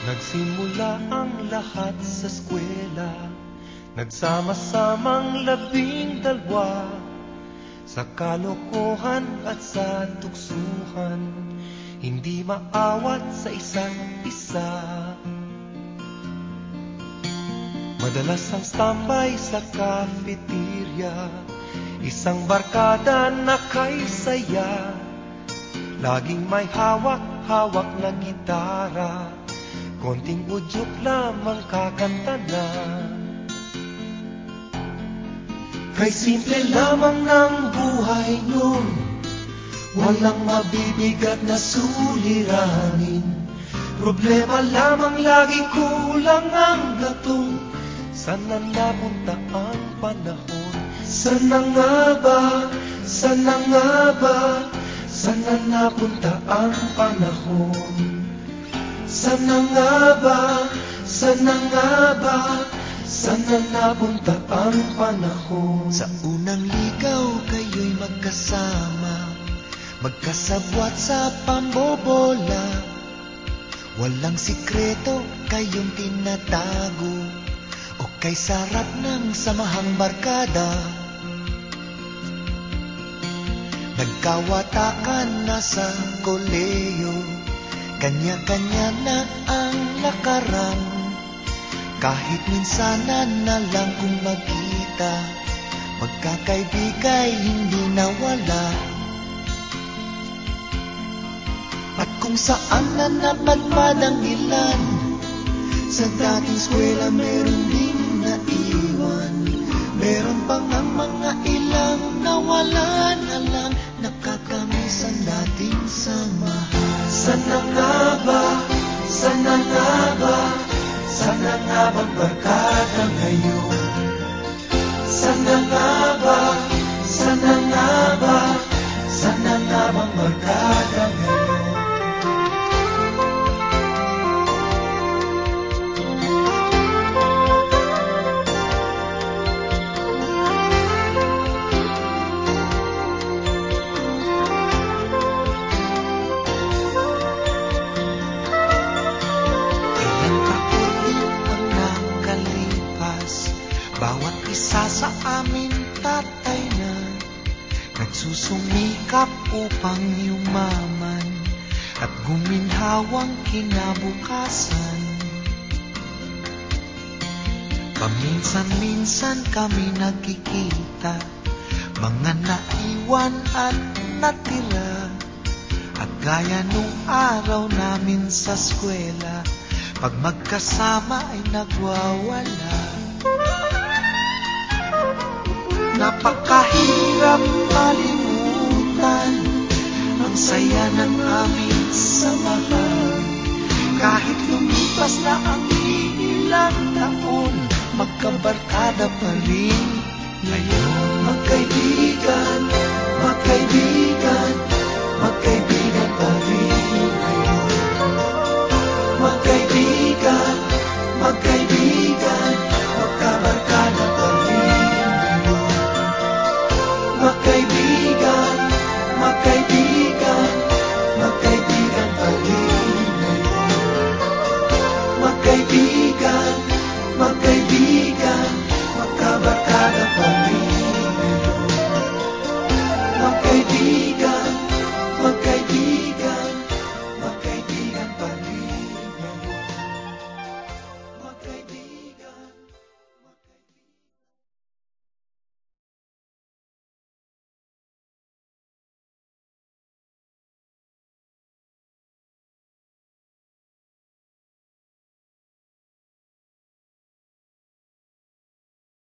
Nagsimula ang lahat sa eskwela, nagsama-samang 12 sa kalokohan at sa tuksuhan, hindi maawat sa isa't isa. Madalas ang standby sa cafeteria, isang barkada na kay saya, laging may hawak-hawak na gitara, konting udyok lamang kakanta na. Kay simple lamang ng buhay nun, walang mabibigat na suliranin. Problema lamang lagi kulang ang gatong. Sana napunta ang panahon? Sana nga ba? Sana nga ba? Sana napunta ang panahon? Sana nga ba? Sana nga ba? Sana napunta ang panahon? Sa unang ligaw kayo'y magkasama, magkasabwat sa pambobola. Walang sikreto kayong tinatago, o kay sarap ng samahang barkada. Nagkawatakan na sa koleyo, kanya-kanya na ang lakaran. Kahit minsanan na lang kung magkita, magkakaibigay hindi nawala. At kung saan na napadpad ang ilan, sa dating eskwela meron din naiwan. Meron pang ang mga ilang nawala na lang, nakakamiss ang dating samahan. Sana nga ba? Sana nga ba? Sana nga bang barkada ngayon? Sana nga ba? Sana nga ba? Sana nga bang barkada ngayon? Bawat isa sa amin tatay na, nagsusumikap upang yumaman at guminhawang kinabukasan. Paminsan-minsan kami nagkikita, mga naiwan at natira, at gaya nung araw namin sa eskwela, pag magkasama ay nagwawala. Napakahirap malimutan ang saya ng aming samahan. Kahit lumipas na ang ilang taon, magkabarkada pa rin ngayon. Magkaibigan,